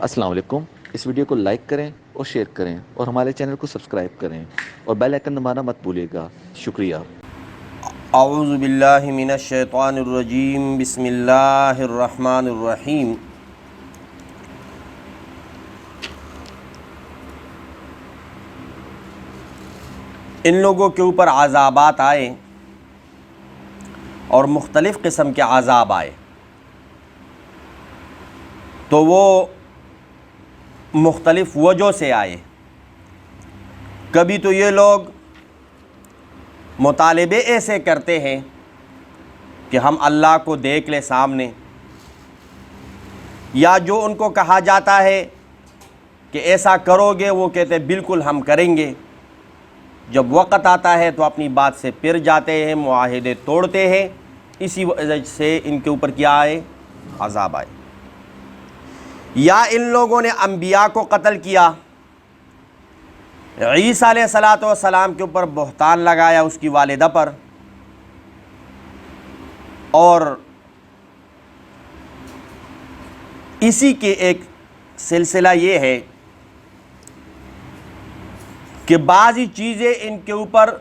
السلام علیکم۔ اس ویڈیو کو لائک کریں اور شیئر کریں اور ہمارے چینل کو سبسکرائب کریں اور بیل آئیکن دبانا مت بھولیے گا۔ شکریہ۔ اعوذ باللہ من الشیطان الرجیم، بسم اللہ الرحمن الرحیم۔ ان لوگوں کے اوپر عذابات آئے اور مختلف قسم کے عذاب آئے تو وہ مختلف وجہ سے آئے۔ کبھی تو یہ لوگ مطالبے ایسے کرتے ہیں کہ ہم اللہ کو دیکھ لیں سامنے، یا جو ان کو کہا جاتا ہے کہ ایسا کرو گے وہ کہتے ہیں بالکل ہم کریں گے۔ جب وقت آتا ہے تو اپنی بات سے پھر جاتے ہیں، معاہدے توڑتے ہیں۔ اسی وجہ سے ان کے اوپر کیا آئے؟ عذاب آئے۔ یا ان لوگوں نے انبیاء کو قتل کیا، عیسیٰ علیہ السلام کے اوپر بہتان لگایا اس کی والدہ پر، اور اسی کے ایک سلسلہ یہ ہے کہ بعضی چیزیں ان کے اوپر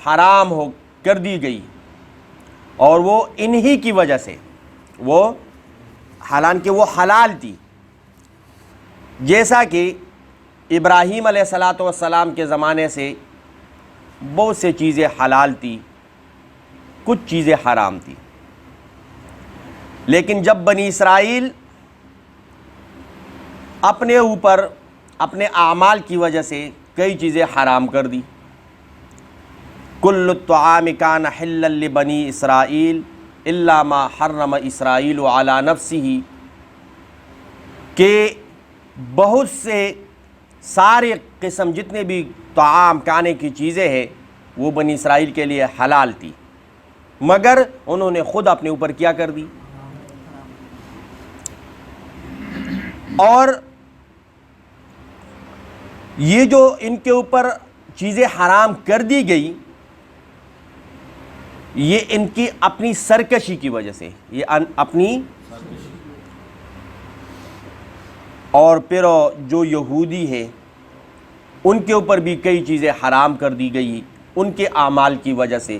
حرام ہو کر دی گئی اور وہ انہی کی وجہ سے، وہ حالانکہ وہ حلال تھی، جیسا کہ ابراہیم علیہ السلام کے زمانے سے بہت سے چیزیں حلال تھی، کچھ چیزیں حرام تھی، لیکن جب بنی اسرائیل اپنے اوپر اپنے اعمال کی وجہ سے کئی چیزیں حرام کر دی، کل الطعام کان حلا لبنی اسرائیل الا ما حرم اسرائیل علی نفسہ، کہ بہت سے سارے قسم جتنے بھی طعام کھانے کی چیزیں ہیں وہ بنی اسرائیل کے لیے حلال تھی، مگر انہوں نے خود اپنے اوپر کیا کر دی۔ اور یہ جو ان کے اوپر چیزیں حرام کر دی گئی، یہ ان کی اپنی سرکشی کی وجہ سے، یہ اپنی، اور پھر جو یہودی ہے ان کے اوپر بھی کئی چیزیں حرام کر دی گئی ان کے اعمال کی وجہ سے۔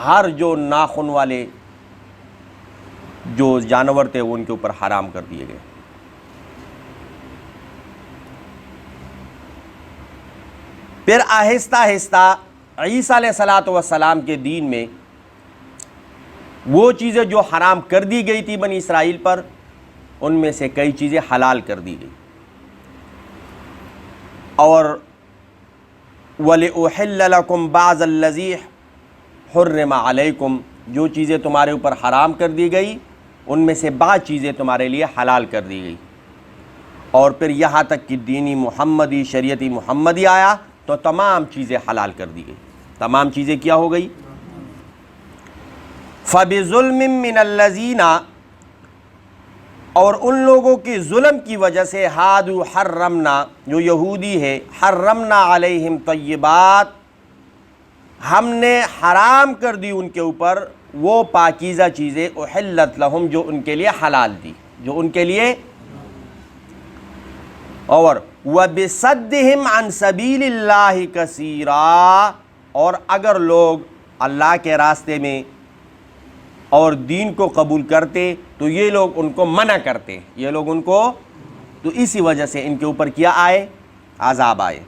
ہر جو ناخن والے جو جانور تھے وہ ان کے اوپر حرام کر دیے گئے۔ پھر آہستہ آہستہ عیسیٰ علیہ السلام کے دین میں وہ چیزیں جو حرام کر دی گئی تھی بنی اسرائیل پر، ان میں سے کئی چیزیں حلال کر دی گئی۔ اور وَلِأُحِلَّ لَكُمْ بَعْضَ الَّذِي حُرِّمَ عَلَيْكُمْ، جو چیزیں تمہارے اوپر حرام کر دی گئی ان میں سے بعض چیزیں تمہارے لیے حلال کر دی گئی۔ اور پھر یہاں تک کہ دینی محمدی، شریعتی محمدی آیا تو تمام چیزیں حلال کر دی گئی۔ تمام چیزیں کیا ہو گئی؟ فَبِظُلْمٍ مِّنَ الَّذِينَ، اور ان لوگوں کی ظلم کی وجہ سے، ہادو حرمنا، جو یہودی ہے، حرمنا علیہم طیبات، ہم نے حرام کر دی ان کے اوپر وہ پاکیزہ چیزیں، احلت لہم، جو ان کے لیے حلال تھی، جو ان کے لیے، اور وَبِصَدِّهِمْ عَنْ سَبِيلِ اللَّهِ كَثِيرًا، اور اگر لوگ اللہ کے راستے میں اور دین کو قبول کرتے تو یہ لوگ ان کو منع کرتے، یہ لوگ ان کو، تو اسی وجہ سے ان کے اوپر کیا آئے؟ عذاب آئے۔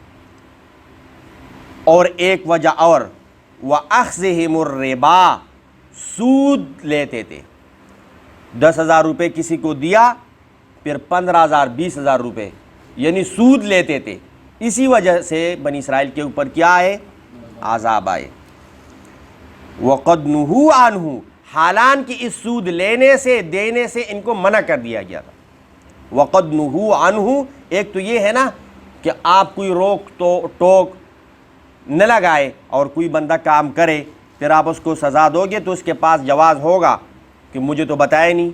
اور ایک وجہ اور، وَأَخْذِهِمُ الرِّبَا، سود لیتے تھے۔ 10,000 روپے کسی کو دیا، پھر 15,000 20,000 روپے، یعنی سود لیتے تھے۔ اسی وجہ سے بنی اسرائیل کے اوپر کیا آئے؟ عذاب آئے۔ وَقَدْ نُهُوا عَنْهُ، حالانکہ اس سود لینے سے، دینے سے ان کو منع کر دیا گیا تھا۔ وَقَدْ نُهُوا عَنْهُ، ایک تو یہ ہے نا کہ آپ کوئی روک تو ٹوک نہ لگائے اور کوئی بندہ کام کرے، پھر آپ اس کو سزا دو گے تو اس کے پاس جواز ہوگا کہ مجھے تو بتایا نہیں،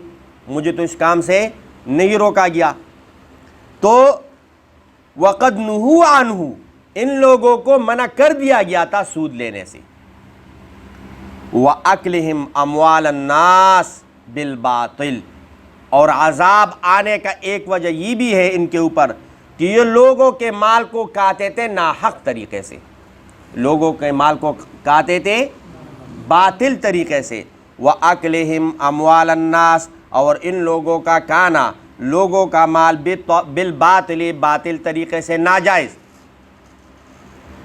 مجھے تو اس کام سے نہیں روکا گیا۔ تو وَقَدْ نُهُوا عَنْهُ، ان لوگوں کو منع کر دیا گیا تھا سود لینے سے۔ وَأَكْلِهِمْ أَمْوَالَ النَّاسِ بِالْبَاطِلِ، اور عذاب آنے کا ایک وجہ یہ بھی ہے ان کے اوپر کہ یہ لوگوں کے مال کو کھاتے تھے ناحق طریقے سے، لوگوں کے مال کو کھاتے تھے باطل طریقے سے، وَأَكْلِهِمْ أَمْوَالَ النَّاسِ، اور ان لوگوں کا کھانا لوگوں کا مال بالباطل، باطل طریقے سے، ناجائز۔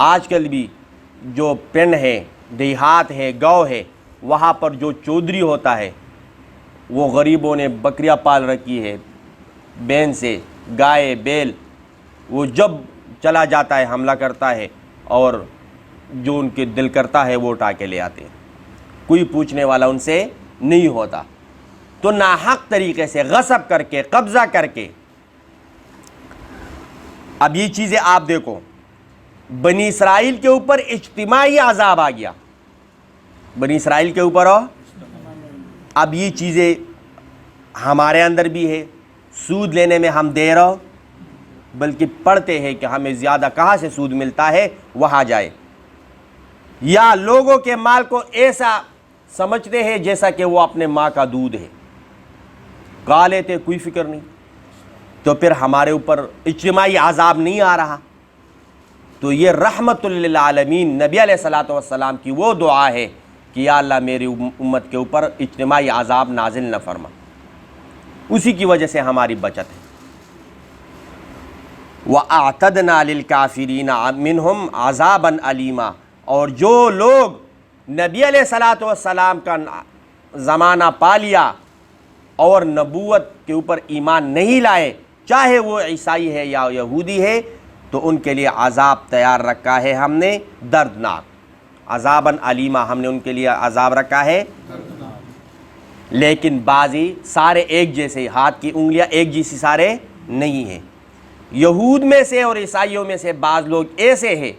آج کل بھی جو پنڈ ہے، دیہات ہے، گاؤں ہے، وہاں پر جو چودھری ہوتا ہے وہ غریبوں نے بکریاں پال رکھی ہے، بین سے گائے بیل، وہ جب چلا جاتا ہے حملہ کرتا ہے اور جو ان کے دل کرتا ہے وہ اٹھا کے لے آتے ہیں، کوئی پوچھنے والا ان سے نہیں ہوتا۔ تو ناحق طریقے سے غصب کر کے، قبضہ کر کے۔ اب یہ چیزیں آپ دیکھو، بنی اسرائیل کے اوپر اجتماعی عذاب آ گیا، بنی اسرائیل کے اوپر ہو۔ اب یہ چیزیں ہمارے اندر بھی ہے، سود لینے میں ہم دے رہو، بلکہ پڑھتے ہیں کہ ہمیں زیادہ کہاں سے سود ملتا ہے وہاں جائے، یا لوگوں کے مال کو ایسا سمجھتے ہیں جیسا کہ وہ اپنے ماں کا دودھ ہے، کھا لیتے کوئی فکر نہیں، تو پھر ہمارے اوپر اجتماعی عذاب نہیں آ رہا۔ تو یہ رحمت للعالمین نبی علیہ الصلوۃ والسلام کی وہ دعا ہے کہ یا اللہ میری امت کے اوپر اجتماعی عذاب نازل نہ فرما، اسی کی وجہ سے ہماری بچت ہے۔ وَأَعْتَدْنَا لِلْكَافِرِينَ مِنْهُمْ عَذَابًا أَلِيمًا، اور جو لوگ نبی علیہ الصلوۃ والسلام کا زمانہ پا لیا اور نبوت کے اوپر ایمان نہیں لائے، چاہے وہ عیسائی ہے یا یہودی ہے، تو ان کے لیے عذاب تیار رکھا ہے ہم نے، دردناک، عذاباً علیما، ہم نے ان کے لیے عذاب رکھا ہے۔ لیکن بعضی سارے ایک جیسے، ہاتھ کی انگلیاں ایک جیسی سارے نہیں ہیں۔ یہود میں سے اور عیسائیوں میں سے بعض لوگ ایسے ہیں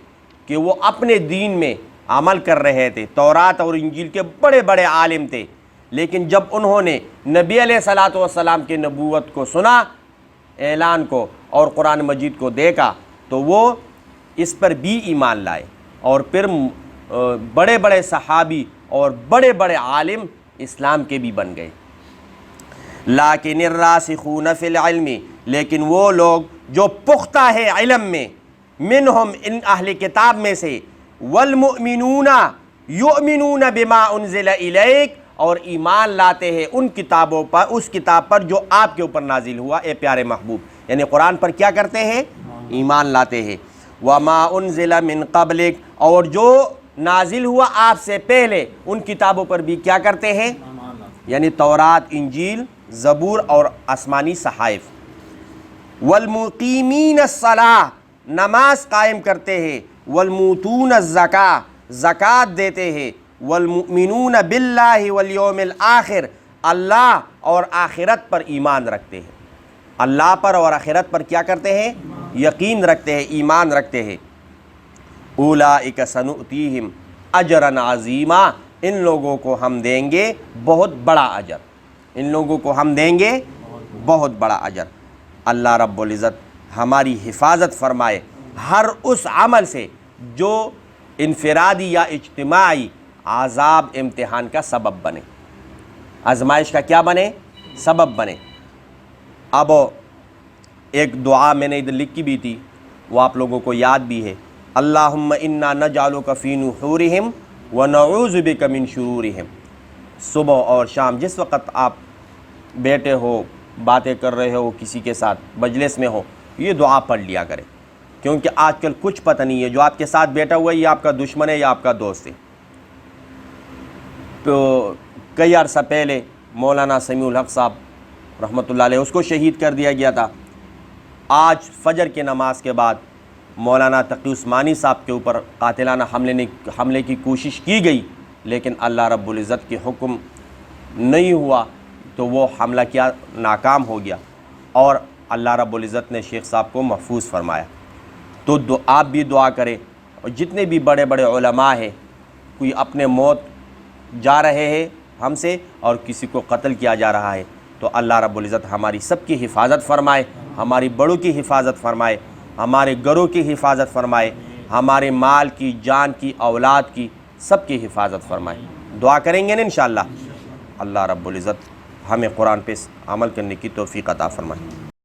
کہ وہ اپنے دین میں عمل کر رہے تھے، تورات اور انجیل کے بڑے بڑے عالم تھے، لیکن جب انہوں نے نبی علیہ الصلوۃ والسلام کی نبوت کو سنا، اعلان کو، اور قرآن مجید کو دیکھا، تو وہ اس پر بھی ایمان لائے، اور پھر بڑے بڑے صحابی اور بڑے بڑے عالم اسلام کے بھی بن گئے۔ لیکن الراسخون فی العلم، لیکن وہ لوگ جو پختہ ہے علم میں، منہم ان اہل کتاب میں سے، والمؤمنون یؤمنون بما انزل الیک، اور ایمان لاتے ہیں ان کتابوں پر، اس کتاب پر جو آپ کے اوپر نازل ہوا اے پیارے محبوب، یعنی قرآن پر کیا کرتے ہیں؟ ایمان لاتے ہیں۔ وما انزل من قبلک، اور جو نازل ہوا آپ سے پہلے ان کتابوں پر بھی کیا کرتے ہیں؟ یعنی تورات، انجیل، زبور اور آسمانی صحائف۔ والمقیمین الصلاۃ، نماز قائم کرتے ہیں، والموتون الزکاۃ، زکوٰۃ دیتے ہیں، والمؤمنون باللہ والیوم الآخر، اللہ اور آخرت پر ایمان رکھتے ہیں، اللہ پر اور آخرت پر کیا کرتے ہیں؟ یقین رکھتے ہیں، ایمان رکھتے ہیں۔ اولئک سنؤتیہم اجرا عظیما، ان لوگوں کو ہم دیں گے بہت بڑا اجر، ان لوگوں کو ہم دیں گے بہت بڑا اجر۔ اللہ رب العزت ہماری حفاظت فرمائے ہر اس عمل سے جو انفرادی یا اجتماعی عذاب امتحان کا سبب بنے، آزمائش کا کیا بنے؟ سبب بنے۔ اب ایک دعا میں نے ادھر لکھی بھی تھی، وہ آپ لوگوں کو یاد بھی ہے، اللہم انا نجعلک فی نحورہم ونعوذ بک من شرورہم۔ صبح اور شام جس وقت آپ بیٹھے ہو، باتیں کر رہے ہو، کسی کے ساتھ مجلس میں ہو، یہ دعا پڑھ لیا کریں، کیونکہ آج کل کچھ پتہ نہیں ہے، جو آپ کے ساتھ بیٹھا ہوا ہے یہ آپ کا دشمن ہے یا آپ کا دوست ہے۔ تو کئی عرصہ پہلے مولانا سمیع الحق صاحب رحمۃ اللہ علیہ، اس کو شہید کر دیا گیا تھا۔ آج فجر کی نماز کے بعد مولانا تقی عثمانی صاحب کے اوپر قاتلانہ حملے کی کوشش کی گئی، لیکن اللہ رب العزت کے حکم نہیں ہوا، تو وہ حملہ کیا ناکام ہو گیا، اور اللہ رب العزت نے شیخ صاحب کو محفوظ فرمایا۔ تو آپ بھی دعا کریں، اور جتنے بھی بڑے بڑے علماء ہیں، کوئی اپنے موت جا رہے ہیں ہم سے اور کسی کو قتل کیا جا رہا ہے، تو اللہ رب العزت ہماری سب کی حفاظت فرمائے، ہماری بڑوں کی حفاظت فرمائے، ہمارے گھروں کی حفاظت فرمائے، ہمارے مال کی، جان کی، اولاد کی، سب کی حفاظت فرمائے۔ دعا کریں گے نا انشاءاللہ۔ اللہ رب العزت ہمیں قرآن پہ عمل کرنے کی توفیق عطا فرمائے.